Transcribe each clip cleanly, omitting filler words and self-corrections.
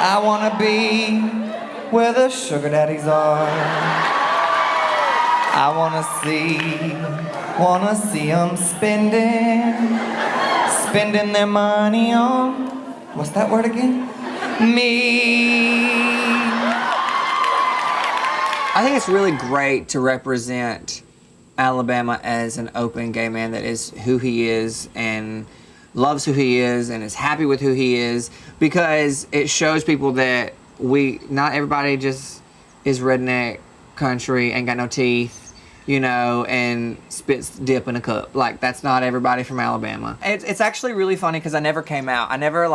I wanna be where the sugar daddies are. I wanna see them spending their money on, what's that word again? Me. I think it's really great to represent Alabama as an open gay man that is who he is and loves who he is and is happy with who he is, because it shows people that not everybody just is redneck country, ain't got no teeth, you know, and spits dip in a cup. Like, that's not everybody from Alabama. It's actually really funny because I never came out. I never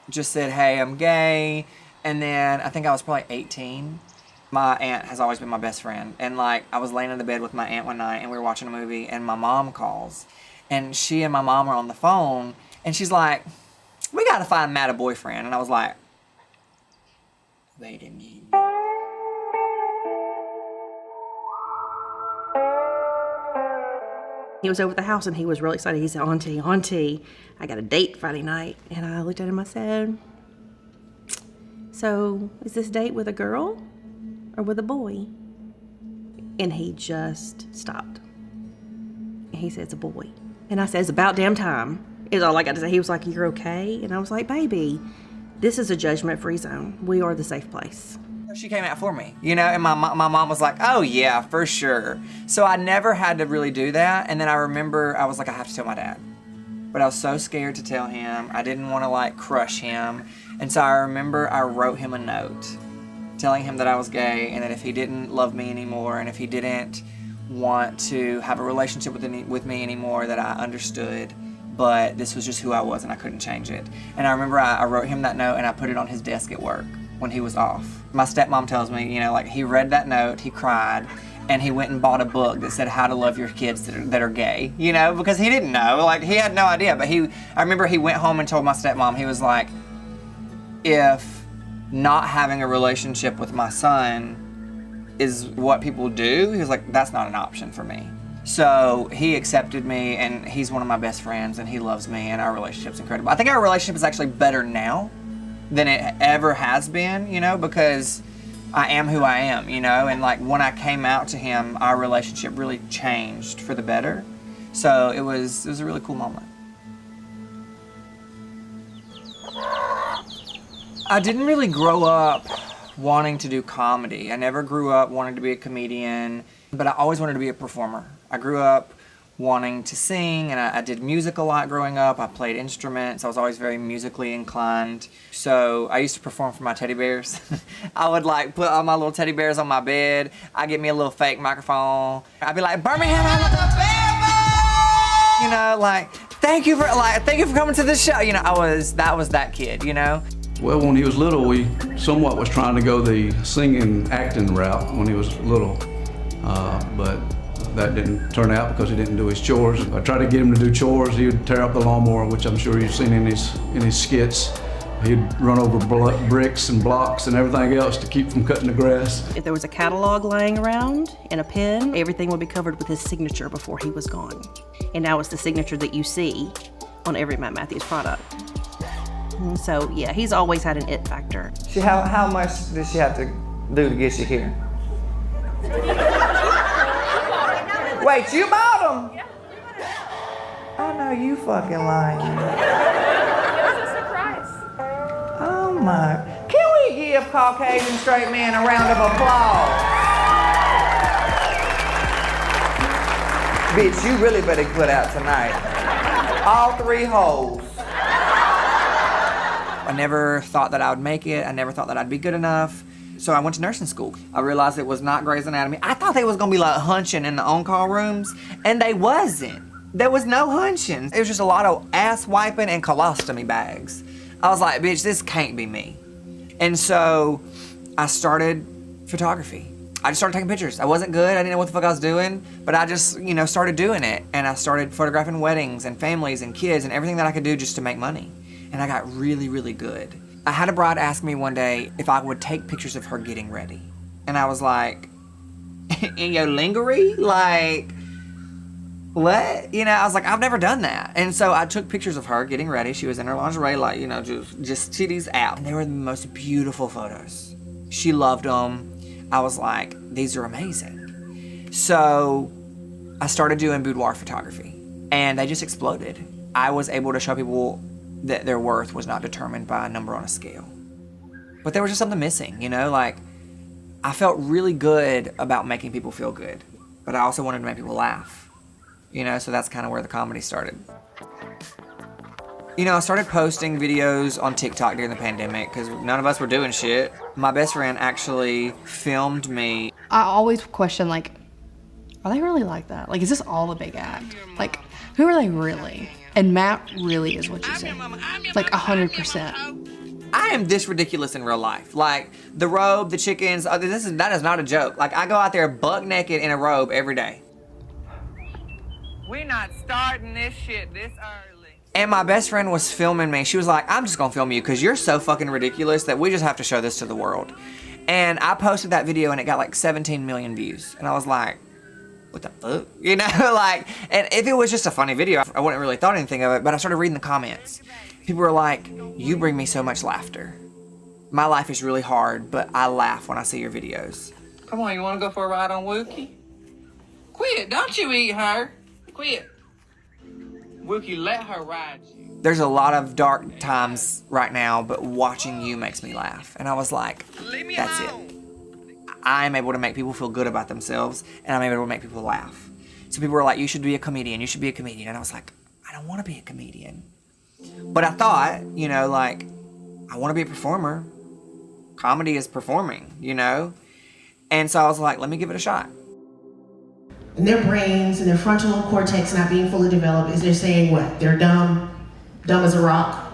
just said, hey, I'm gay. And then I think I was probably 18. My aunt has always been my best friend. And I was laying in the bed with my aunt one night and we were watching a movie and my mom calls. And she and my mom are on the phone and she's like, we gotta find Matt a boyfriend. And I was like, wait a minute. He was over at the house and he was really excited. He said, Auntie, I got a date Friday night. And I looked at him, I said, so is this date with a girl or with a boy? And he just stopped. He said, it's a boy. And I said, it's about damn time, is all I got to say. He was like, you're okay? And I was like, baby, this is a judgment-free zone. We are the safe place. She came out for me, you know, and my mom was like, oh yeah, for sure. So I never had to really do that. And then I remember I was like, I have to tell my dad. But I was so scared to tell him. I didn't want to crush him. And so I remember I wrote him a note telling him that I was gay and that if he didn't love me anymore and if he didn't want to have a relationship with me anymore, that I understood, but this was just who I was and I couldn't change it. And I remember I wrote him that note and I put it on his desk at work when he was off. My stepmom tells me, you know, he read that note, he cried, and he went and bought a book that said how to love your kids that are gay, you know, because he didn't know, he had no idea. But I remember he went home and told my stepmom, he was like, if not having a relationship with my son is what people do, he was like, that's not an option for me. So he accepted me and he's one of my best friends and he loves me and our relationship's incredible. I think our relationship is actually better now than it ever has been, you know, because I am who I am, you know, and when I came out to him, our relationship really changed for the better. So it was a really cool moment. I didn't really grow up wanting to do comedy. I never grew up wanting to be a comedian, but I always wanted to be a performer. I grew up wanting to sing, and I did music a lot growing up. I played instruments. I was always very musically inclined. So I used to perform for my teddy bears. I would put all my little teddy bears on my bed. I'd get me a little fake microphone. I'd be like, Birmingham, Alabama! You know, thank you for coming to this show. You know, that was that kid, you know? Well, when he was little, we somewhat was trying to go the singing, acting route when he was little, but that didn't turn out because he didn't do his chores. I tried to get him to do chores. He would tear up the lawnmower, which I'm sure you've seen in his skits. He'd run over bricks and blocks and everything else to keep from cutting the grass. If there was a catalog laying around and a pen, everything would be covered with his signature before he was gone. And now it's the signature that you see on every Matt Mathews product. And so, yeah, he's always had an it factor. How much did she have to do to get you here? Wait, you bought them? Yeah. Oh no, you fucking lying. It was a surprise. Oh my. Can we give Caucasian straight men a round of applause? Bitch, you really better put out tonight. All 3 holes. I never thought that I would make it. I never thought that I'd be good enough. So I went to nursing school. I realized it was not Grey's Anatomy. I thought they was gonna be hunching in the on-call rooms, and they wasn't. There was no hunching. It was just a lot of ass wiping and colostomy bags. I was like, bitch, this can't be me. And so I started photography. I just started taking pictures. I wasn't good, I didn't know what the fuck I was doing, but I just, started doing it. And I started photographing weddings and families and kids and everything that I could do just to make money. And I got really, really good. I had a bride ask me one day if I would take pictures of her getting ready. And I was like, in your lingerie? what? You know, I was like, I've never done that. And so I took pictures of her getting ready. She was in her lingerie, like, you know, just titties out. And they were the most beautiful photos. She loved them. I was like, these are amazing. So I started doing boudoir photography, and they just exploded. I was able to show people that their worth was not determined by a number on a scale. But there was just something missing, you know, like I felt really good about making people feel good, but I also wanted to make people laugh, you know, so that's kind of where the comedy started. You know, I started posting videos on TikTok during the pandemic because none of us were doing shit. My best friend actually filmed me. I always question, like, are they really like that? Like, is this all a big act? Like, who are they really? And Matt really is what you say. Like, 100%. I am this ridiculous in real life. Like, the robe, the chickens, that is not a joke. Like, I go out there buck naked in a robe every day. We're not starting this shit this early. And my best friend was filming me. She was like, I'm just gonna film you because you're so fucking ridiculous that we just have to show this to the world. And I posted that video and it got like 17 million views. And I was like, what the fuck? You know, like, and if it was just a funny video, I wouldn't really thought anything of it, but I started reading the comments. People were like, you bring me so much laughter. My life is really hard, but I laugh when I see your videos. Come on, you wanna go for a ride on Wookie? Quit, don't you eat her. Quit. Wookie, let her ride you. There's a lot of dark times right now, but watching you makes me laugh. And I was like, that's it. I'm able to make people feel good about themselves, and I'm able to make people laugh. So people were like, you should be a comedian, you should be a comedian. And I was like, I don't want to be a comedian. But I thought, you know, like, I want to be a performer. Comedy is performing, you know? And so I was like, let me give it a shot. And their brains and their frontal cortex not being fully developed is they're saying what? They're dumb as a rock?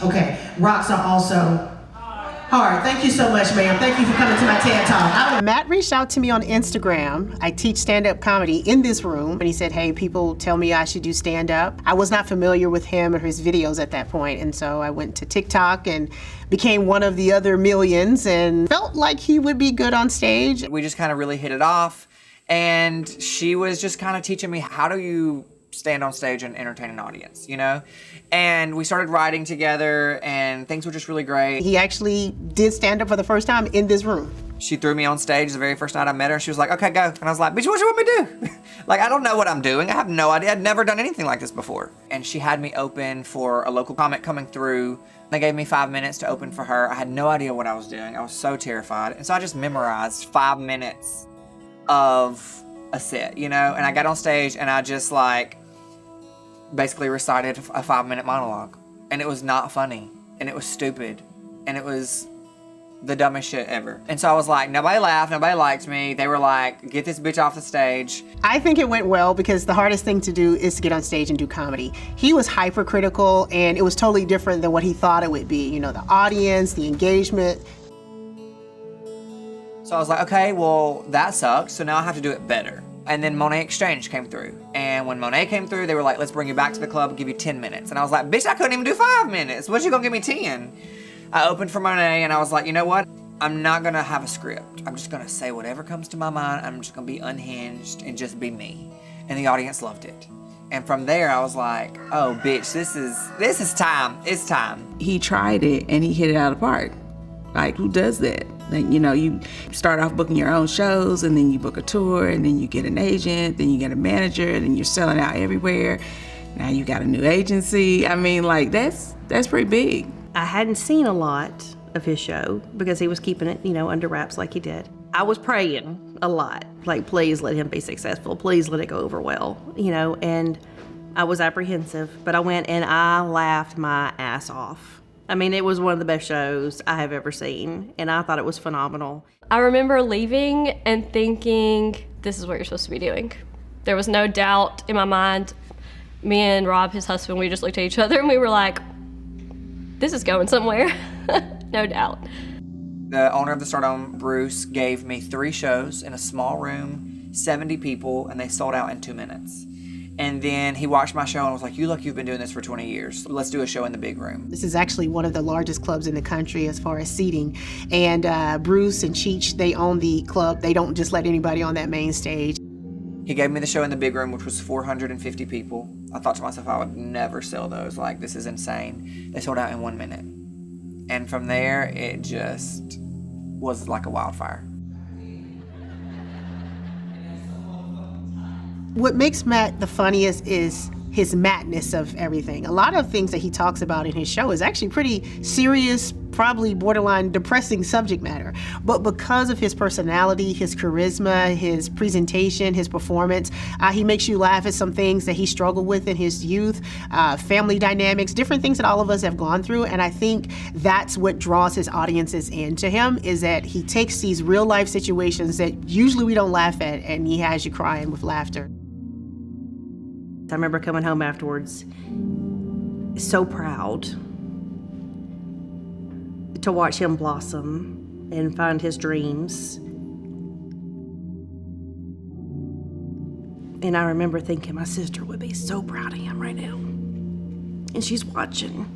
Okay, rocks are also hard. Thank you so much, ma'am. Thank you for coming to my TED Talk. Matt reached out to me on Instagram. I teach stand-up comedy in this room, and he said, hey, people tell me I should do stand-up. I was not familiar with him or his videos at that point, and so I went to TikTok and became one of the other millions and felt like he would be good on stage. We just kind of really hit it off, and she was just kind of teaching me, how do you stand on stage and entertain an audience, you know? And we started writing together, and things were just really great. He actually did stand up for the first time in this room. She threw me on stage the very first night I met her, and she was like, okay, go. And I was like, bitch, what you want me to do? Like, I don't know what I'm doing. I have no idea. I'd never done anything like this before. And she had me open for a local comic coming through. They gave me 5 minutes to open for her. I had no idea what I was doing. I was so terrified. And so I just memorized 5 minutes of a set, you know? And I got on stage, and I just, like, basically recited a 5-minute monologue. And it was not funny, and it was stupid, and it was the dumbest shit ever. And so I was like, nobody laughed, nobody liked me. They were like, get this bitch off the stage. I think it went well because the hardest thing to do is to get on stage and do comedy. He was hypercritical, and it was totally different than what he thought it would be. You know, the audience, the engagement. So I was like, okay, well, that sucks, so now I have to do it better. And then Monet Exchange came through. And when Monet came through, they were like, let's bring you back to the club and give you 10 minutes. And I was like, bitch, I couldn't even do 5 minutes. What, you gonna give me 10? I opened for Monet, and I was like, you know what? I'm not gonna have a script. I'm just gonna say whatever comes to my mind. I'm just gonna be unhinged and just be me. And the audience loved it. And from there, I was like, oh, bitch, this is time. It's time. He tried it, and he hit it out of the park. Like, who does that? Like, you know, you start off booking your own shows, and then you book a tour, and then you get an agent, then you get a manager, and then you're selling out everywhere. Now you got a new agency. I mean, like, that's pretty big. I hadn't seen a lot of his show because he was keeping it, you know, under wraps like he did. I was praying a lot, like, please let him be successful. Please let it go over well, you know, and I was apprehensive, but I went and I laughed my ass off. I mean, it was one of the best shows I have ever seen, and I thought it was phenomenal. I remember leaving and thinking, this is what you're supposed to be doing. There was no doubt in my mind. Me and Rob, his husband, we just looked at each other and we were like, this is going somewhere, no doubt. The owner of the Stardome, Bruce, gave me 3 shows in a small room, 70 people, and they sold out in 2 minutes. And then he watched my show and was like, you look, you've been doing this for 20 years. Let's do a show in the big room. This is actually one of the largest clubs in the country as far as seating. And Bruce and Cheech, they own the club. They don't just let anybody on that main stage. He gave me the show in the big room, which was 450 people. I thought to myself, I would never sell those. Like, this is insane. They sold out in 1 minute. And from there, it just was like a wildfire. What makes Matt the funniest is his madness of everything. A lot of things that he talks about in his show is actually pretty serious, probably borderline depressing subject matter. But because of his personality, his charisma, his presentation, his performance, he makes you laugh at some things that he struggled with in his youth, family dynamics, different things that all of us have gone through. And I think that's what draws his audiences into him, is that he takes these real life situations that usually we don't laugh at, and he has you crying with laughter. I remember coming home afterwards, so proud to watch him blossom and find his dreams. And I remember thinking my sister would be so proud of him right now. And she's watching.